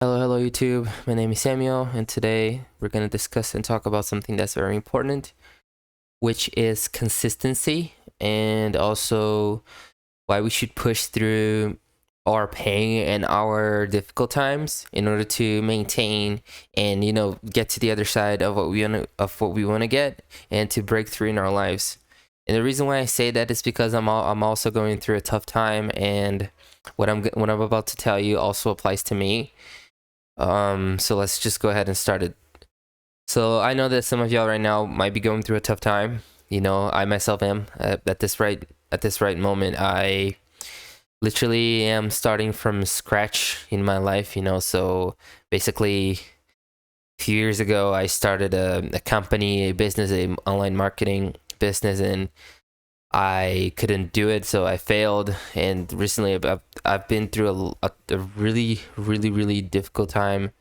Hello YouTube. My name is Samuel, and today we're going to discuss and talk about something that's very important, which is consistency and also why we should push through our pain and our difficult times in order to maintain and get to the other side of what we want to get and to break through in our lives. And the reason why I say that is because I'm also going through a tough time, and what I'm about to tell you also applies to me. So let's just go ahead and start it. So I know that some of y'all right now might be going through a tough time. I myself am at this right moment. I literally am starting from scratch in my life. So basically, a few years ago, I started a company, a business, a online marketing business, and I couldn't do it, so I failed. And recently, I've been through a really, really, really difficult time.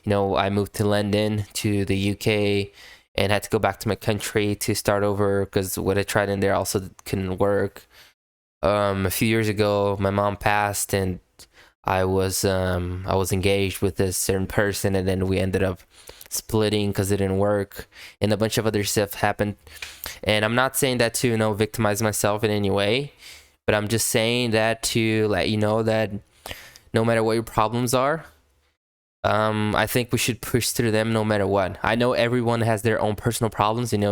I moved to London, to the UK, and had to go back to my country to start over because what I tried in there also couldn't work. A few years ago, my mom passed, and I was engaged with a certain person, and then we ended up splitting because it didn't work, and a bunch of other stuff happened. And I'm not saying that to victimize myself in any way, but I'm just saying that to let you know that no matter what your problems are, I think we should push through them no matter what. I know everyone has their own personal problems, and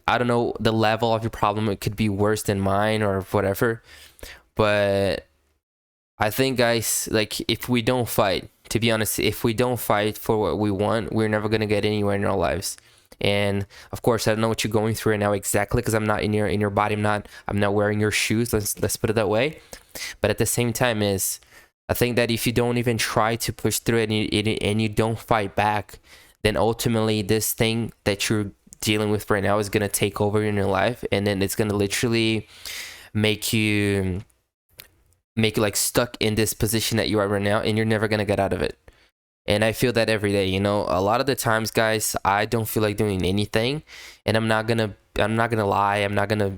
I don't know the level of your problem. It could be worse than mine or whatever, but I think, guys, like, if we don't fight, to be honest, if we don't fight for what we want, we're never gonna get anywhere in our lives. And of course, I don't know what you're going through right now exactly because I'm not in your body. I'm not wearing your shoes. Let's put it that way. But at the same time, I think that if you don't even try to push through it and you don't fight back, then ultimately this thing that you're dealing with right now is gonna take over in your life, and then it's gonna literally make you like stuck in this position that you are right now, and you're never gonna get out of it. And I feel that every day. A lot of the times, guys, I don't feel like doing anything, and I'm not gonna lie. I'm not gonna,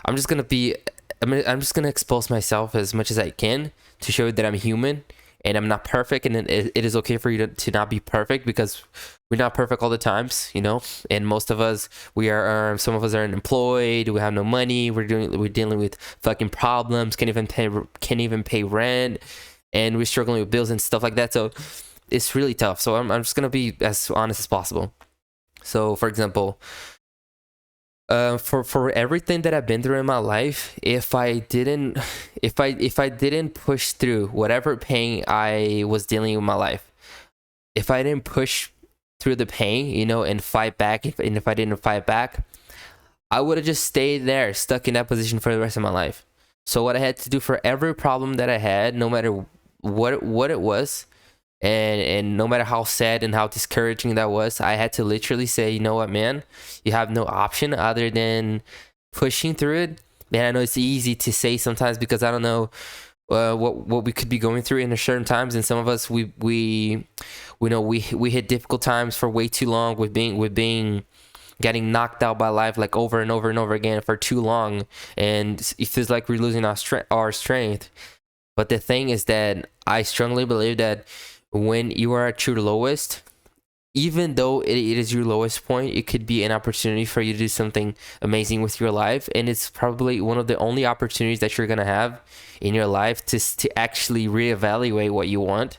I'm just gonna be, I'm just gonna expose myself as much as I can to show that I'm human and I'm not perfect, and it is okay for you to not be perfect because we're not perfect all the times. And most of us, some of us are unemployed, we have no money, we're dealing with fucking problems, can't even pay rent, and we're struggling with bills and stuff like that. So it's really tough. So I'm just gonna be as honest as possible. So for example, for everything that I've been through in my life, if I didn't push through whatever pain I was dealing with in my life, if I didn't push through the pain, and fight back, if I didn't fight back, I would have just stayed there, stuck in that position for the rest of my life. So what I had to do for every problem that I had, no matter what it was, and no matter how sad and how discouraging that was, I had to literally say, you know what, man, you have no option other than pushing through it. And I know it's easy to say sometimes because I don't know what we could be going through in a certain times, and some of us we hit difficult times for way too long with being getting knocked out by life like over and over and over again for too long, and it feels like we're losing our strength. But the thing is that I strongly believe that when you are at your lowest, even though it is your lowest point, it could be an opportunity for you to do something amazing with your life. And it's probably one of the only opportunities that you're going to have in your life to actually reevaluate what you want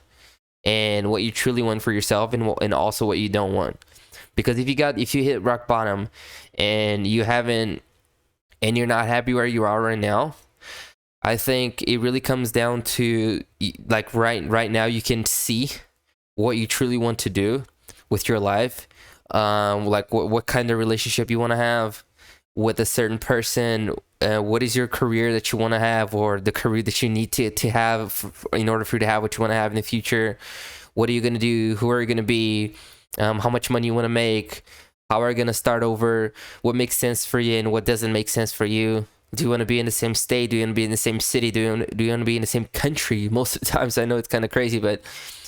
and what you truly want for yourself, and also what you don't want. Because if you hit rock bottom and you're not happy where you are right now, I think it really comes down to, like, right now you can see what you truly want to do with your life, like what kind of relationship you want to have with a certain person, what is your career that you want to have, or the career that you need to have in order for you to have what you want to have in the future. What are you going to do? Who are you going to be? How much money you want to make? How are you going to start over? What makes sense for you and what doesn't make sense for you? Do you want to be in the same state? Do you want to be in the same city? Do you want to be in the same country? Most of the times, I know it's kind of crazy, but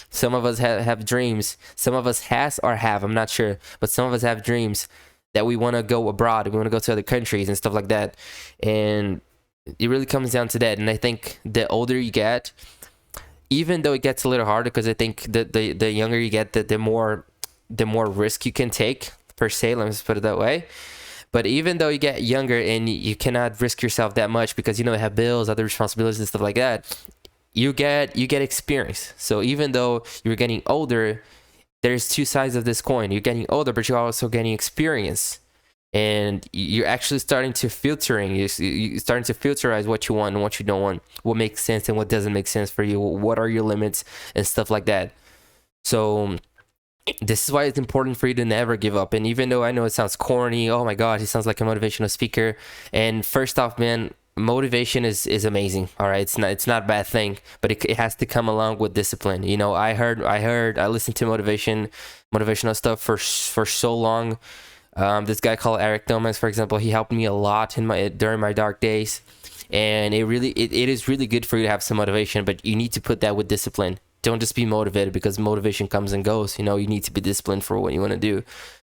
some of us have dreams. Some of us has or have, I'm not sure, but some of us have dreams that we want to go abroad. We want to go to other countries and stuff like that. And it really comes down to that. And I think the older you get, even though it gets a little harder, because I think the younger you get, the more risk you can take per se. Let me just put it that way. But even though you get younger and you cannot risk yourself that much because you have bills, other responsibilities and stuff like that, you get experience. So even though you're getting older, there's two sides of this coin. You're getting older, but you're also getting experience, and you're actually starting to filtering. You're starting to filterize what you want and what you don't want, what makes sense and what doesn't make sense for you, what are your limits and stuff like that. So this is why it's important for you to never give up. And even though I know it sounds corny, oh my god, he sounds like a motivational speaker. And first off, man, motivation is amazing. All right, it's not a bad thing, but it has to come along with discipline. I listened to motivational stuff for so long. This guy called Eric Thomas, for example, he helped me a lot during my dark days. And it is really good for you to have some motivation, but you need to put that with discipline. Don't just be motivated, because motivation comes and goes. You need to be disciplined for what you want to do.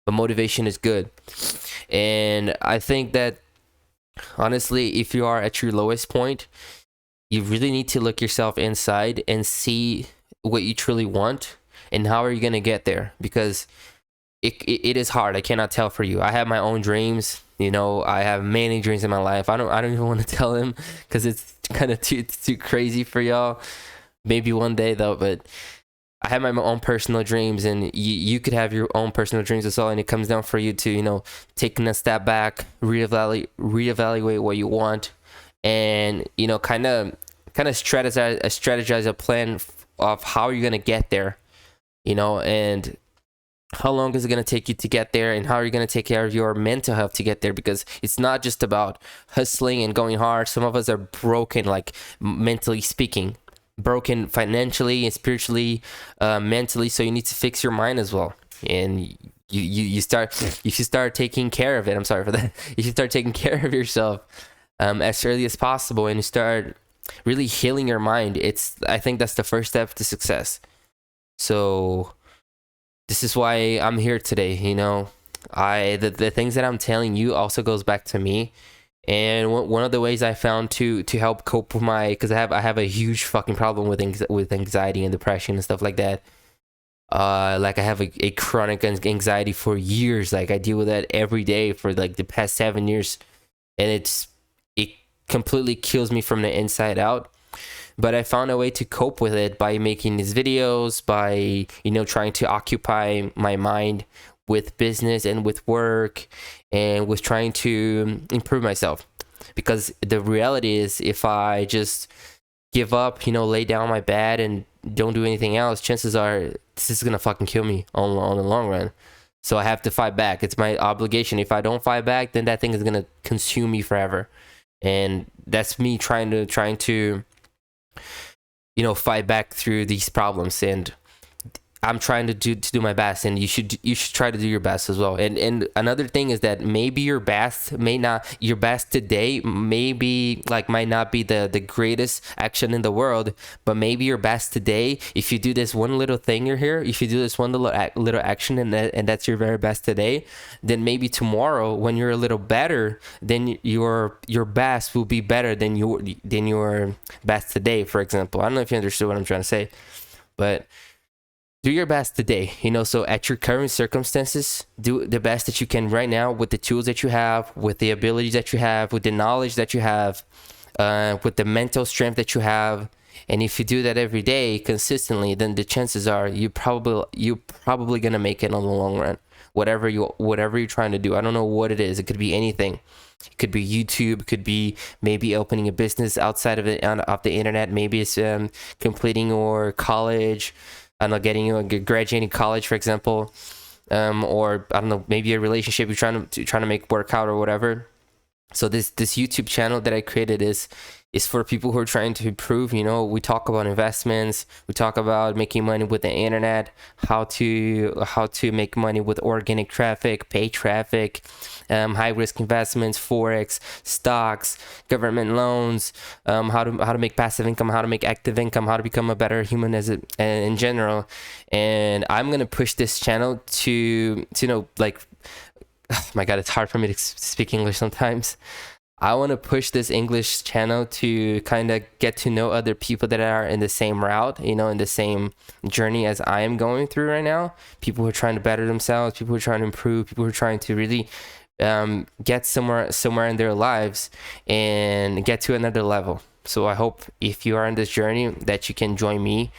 But motivation is good. And I think that, honestly, if you are at your lowest point, you really need to look yourself inside and see what you truly want and how are you going to get there. Because it is hard. I cannot tell for you. I have my own dreams. I have many dreams in my life. I don't even want to tell them because it's kind of too crazy for y'all. Maybe one day though, but I have my own personal dreams, and you could have your own personal dreams as well. And it comes down for you to, taking a step back, reevaluate what you want, and kind of strategize a plan of how you're gonna get there, and how long is it going to take you to get there, and how are you going to take care of your mental health to get there? Because it's not just about hustling and going hard. Some of us are broken, like mentally speaking, broken financially and spiritually, mentally. So you need to fix your mind as well. And you start taking care of it. I'm sorry for that. You should start taking care of yourself as early as possible, and you start really healing your mind. I think that's the first step to success. So this is why I'm here today. The things that I'm telling you also goes back to me. And one of the ways I found to help cope with because I have a huge fucking problem with anxiety and depression and stuff like that. Like I have a chronic anxiety for years. Like I deal with that every day for like the past 7 years, and it completely kills me from the inside out. But I found a way to cope with it by making these videos, by trying to occupy my mind with business and with work, and with trying to improve myself. Because the reality is, if I just give up, lay down my bed and don't do anything else, chances are this is gonna fucking kill me on the long run. So I have to fight back. It's my obligation. If I don't fight back, then that thing is gonna consume me forever. And that's me trying to fight back through these problems, and I'm trying to do my best, and you should try to do your best as well. And another thing is that maybe your best today might not be the greatest action in the world, but maybe your best today, if you do this one little thing if you do this one little action, and that's your very best today, then maybe tomorrow when you're a little better, then your best will be better than your best today, for example. I don't know if you understood what I'm trying to say, but do your best today, so at your current circumstances, do the best that you can right now with the tools that you have, with the abilities that you have, with the knowledge that you have, with the mental strength that you have. And if you do that every day consistently, then the chances are you're probably going to make it on the long run. Whatever you're trying to do. I don't know what it is. It could be anything. It could be YouTube. It could be maybe opening a business outside of the internet. Maybe it's completing your college. I don't know, graduating college, for example, or I don't know, maybe a relationship you're trying to make work out or whatever. So this YouTube channel that I created is for people who are trying to improve. We talk about investments, we talk about making money with the internet, how to make money with organic traffic, paid traffic, high risk investments, forex, stocks, government loans, how to make passive income, how to make active income, how to become a better human in general. And I'm gonna push this channel to oh my god, it's hard for me to speak English sometimes. I want to push this English channel to kind of get to know other people that are in the same route, you know, in the same journey as I am going through right now. People who are trying to better themselves, people who are trying to improve, people who are trying to really get somewhere in their lives and get to another level. So I hope if you are in this journey that you can join me,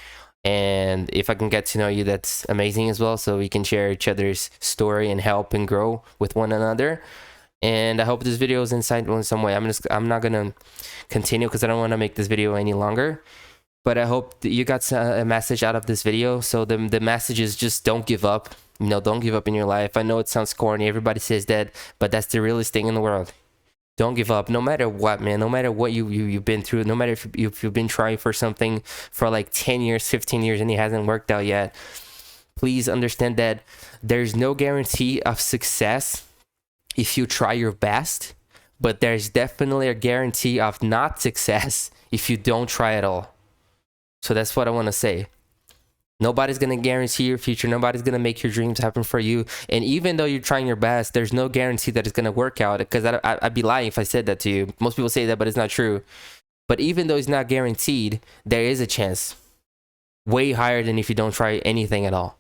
and if I can get to know you, that's amazing as well, so we can share each other's story and help and grow with one another. And I hope this video is insightful in some way. I'm not gonna continue because I don't want to make this video any longer, but I hope that you got a message out of this video. So the message is just don't give up. You know, don't give up in your life. I know it sounds corny, everybody says that, but that's the realest thing in the world. Don't give up, no matter what, man. No matter what you've been through, no matter if you've been trying for something for like 10 years, 15 years, and it hasn't worked out yet. Please understand that there's no guarantee of success if you try your best, but there's definitely a guarantee of not success if you don't try at all. So that's what I want to say. Nobody's going to guarantee your future. Nobody's going to make your dreams happen for you. And even though you're trying your best, there's no guarantee that it's going to work out, because I'd be lying if I said that to you. Most people say that, but it's not true. But even though it's not guaranteed, there is a chance. Way higher than if you don't try anything at all.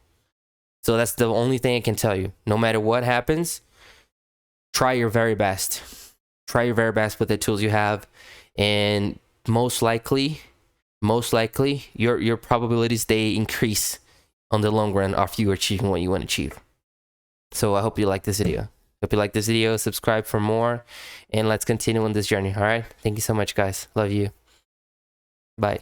So that's the only thing I can tell you. No matter what happens, try your very best. Try your very best with the tools you have. And most likely your probabilities, they increase on the long run of you achieving what you want to achieve. So I hope you like this video. Hope you like this video. Subscribe for more, and let's continue on this journey. All right, thank you so much, guys. Love you. Bye.